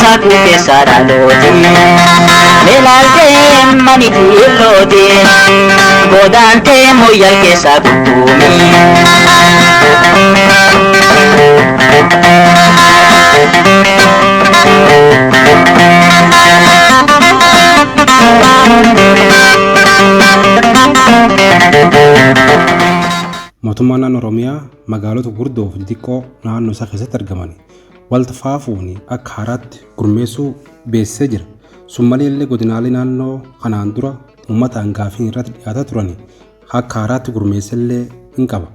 saatu keessa dhalooti melaaltee manitii looti godaantee moyyal keessa gubbuumi mootummaan naannoo Oromiyaa magaalota gurguddoo fi xixiqqoo naannoo isaa keessatti argaman walta faafuun akka haaraatti gurmeessuu beeksisee jira. Sun malee godinaalee naannoo kanaan dura uummataan gaafii irratti dhiyaataa turan akka haaraatti gurmeessellee hin qaba.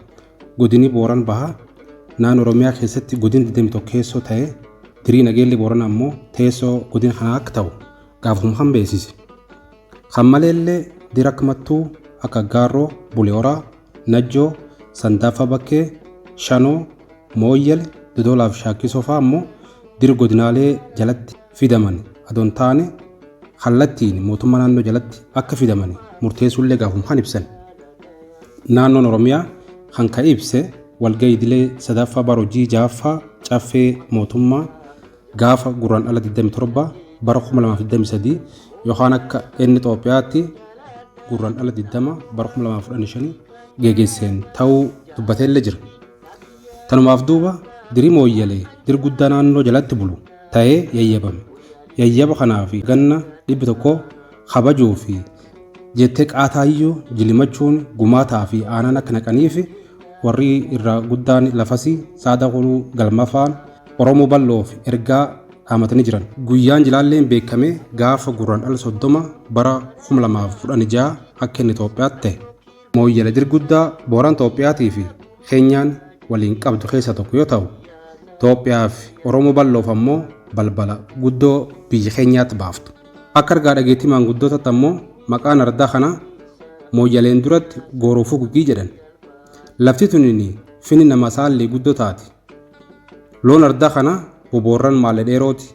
Godini Booran Bahaa naannoo Oromiyaa keessatti godina 21 keessoo ta'ee dirii nageellee Booran ammoo teessoo godina kanaa akka ta'u gaafuma kan beeksise. Kan malee dira akkamattuu akka Gaarroo, Buleeoraa, Najjoo, Sandaafa Bakkee, Shanoo, Mooyyel, Dodolaa fi Shaakkisoo fa'aa ammoo dira godinaalee jalatti fidaman adoon taane kallattiin mootummaa naannoo jalatti akka fidaman murteessuullee gaafuma kan ibsan. Naannoon Oromiyaa kan ka ibse walgahii idilee sadaffaa bara hojii ja'affaa caffee mootummaa gaafa gurraandhala 27 bara 2023 yookaan akka inni Itoophiyaatti gurraandhala 20 bara 2015 geggeesseen ta'uu dubbateellee jira. Tanumaaf duuba dirii mooyyalee dir guddaa naannoo jalatti bulu ta'ee yayyabame. Yayyaba kanaaf ganna 100 kabajuu fi jettee qaataayyuu jilimachuun gumaataa fi aanaan akka naqaniif warri irraa guddaan lafasii saada quluu galmafaan Oromoo bal'oof ergaa dhaamatanii jiran. Guyyaan jilaalleen beekame gaafa gurraandhala 30 bara 2016 akka inni Itoophiyaatti ta'e. Mooyyala dir guddaa Booraan Itoophiyaatii fi Keenyaan waliin qabdu keessa tokko yoo ta'u, Itoophiyaa fi Oromoo bal'oof ammoo balbala guddoo biyya Keenyaatti baaftu. Akka argaa dhageettii maanguddootatti ammoo maqaan ardaa kana mooyyaleen duratti goorofuu gugii jedhan. Lafti tuniin fini nama saallee guddoo taati. Loon ardaa kana boboorran maalle dheerooti.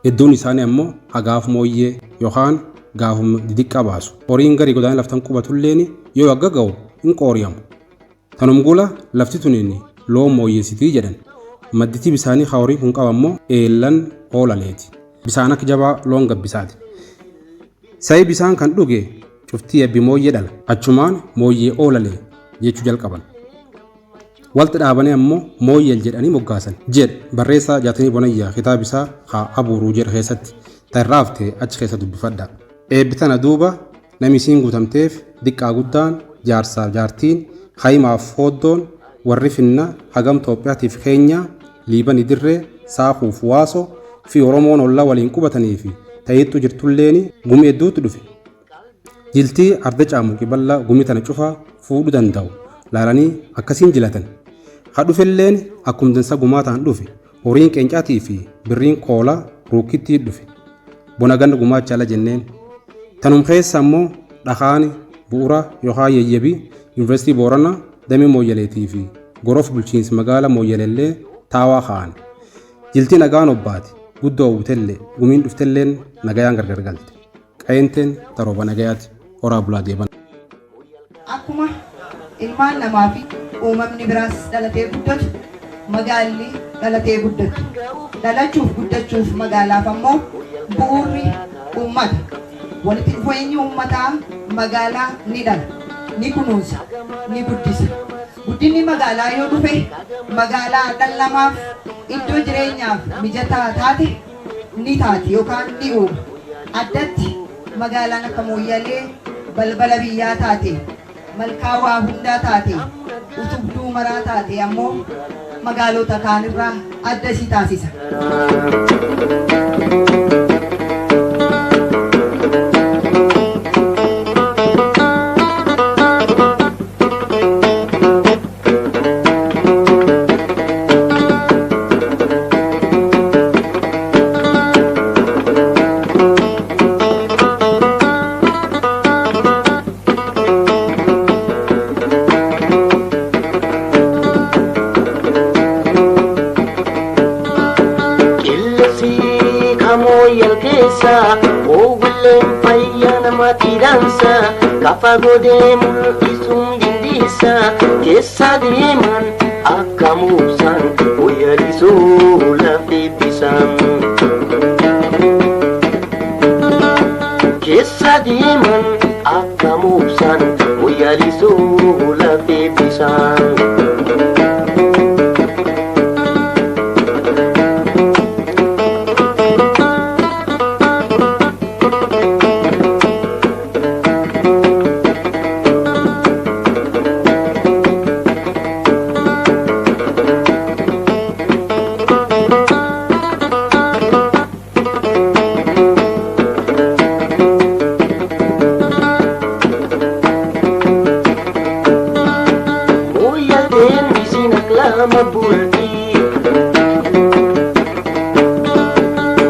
Iddoon isaanii ammoo hagaaf mooyyee yookaan gaafuma didiqqaa baasu. Horiin garii godaanii laftan qubatulleen yoo agga ga'u hin qooriyamu. Tanum gula lafti tuniin loon mooyyeessitii jedhan. Madditii bisaanii horiin kun qabammoo eellan oolaleeti. Bisaan akka jabaa loon gabbisaati. Sa'i bisaan kan dhuge cuftii yabbi mooyyee dhala. Achumaan mooyyee oolalee jechuu jalqaban. Walti dhaabanii ammoo mooyyeel jedhanii moggaasan. Jedh barreessaa Jaatanii Bonayyaa kitaaba isaa haa abuuruu jedha keessatti tarraaftee achi keessa dubbifadha. Eebbitana duuba namni isiin guutamteef diqqaa guddaan jaarsaaf jaartiin haayimaaf hooddoon warri finna hagam Itoophiyaatiif Keenyaa Liibanii dirree saakuuf waasoo fi Oromoon ollaa waliin qubatanii fi ta'eettu jirtulleen gumi hedduutti dhufe. Jiltii arda caamuqi bal'aa gumi tana cufaa fuudhuu danda'u laalanii akkasiin jilatan. Ha dhufelleen akkuma dansa gumaataan dhufe horiin qeencaatii fi birriin koolaa ruukittii dhufe. Bona ganna gumaacha ala jenneen. Tanum keessa ammoo dhakaani bu'uura yookaan yayyabii Yuunivarsiitii Booranaa damee mooyyaleetii fi goroof bulchiinsi magaalaa mooyyaleellee taawaa kaa'an. Jiltii nagaan obbaati guddoo hawwitellee gumiin dhuftelleen nagayaan gargar galte. Qayeenteen tarooba nagayaati horaa bulaa deeban. Akkuma ilmaan namaa fi uumamni biraas dhalatee guddatu magaalli dhalatee guddatu. Dhalachuuf guddachuuf magaalaaf ammoo bu'uurri uummata. Walitti dhufeenyi uummataa magaalaa ni dhala, ni kunuunsa, ni guddisa. Guddinni magaalaa yoo dhufe magaalaa dhala namaaf iddoo jireenyaaf mijataa taate ni taati yookaan ni uuma. Addatti magaalaan akka Mooyyalee balbala biyyaa taate, malkaa waa hundaa taate, utubduu maraa taate ammoo magaalota kaanirraa adda si taasisa. Kafa godemu isum jindisa kesa deman akamusan oyalisu la bibis deebisan keessa deeman akka muubsan muyyalisuu lafee bisan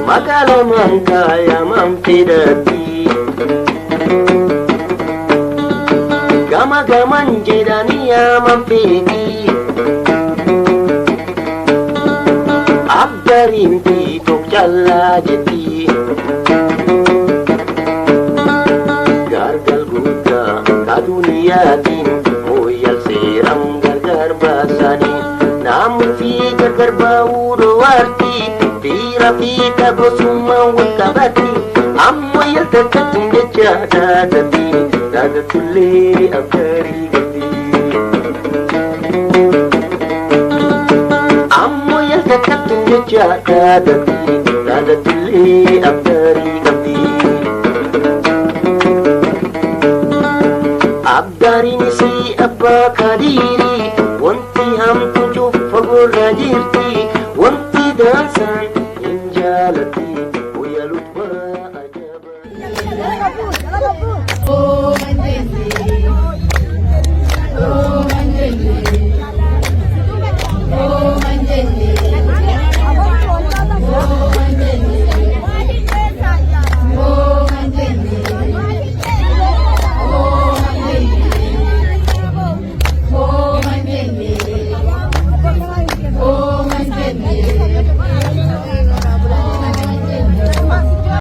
Makalaman kaya mampidati Gama-gaman jedaniya mampidi Abdarin titok jalla jeti Gargal gudda kaduniyatin Moyal serang gargar basani Namun fi gargar baudo arti Fira fita brosuma wakabati Amma yaltakatin deja dadati Dadatulle abdari gati Amma yaltakatin deja dadati Dadatulle abdari gati Abdari nisi abba kadiri Wanti ham tujuh fagurra jirti Wanti dansan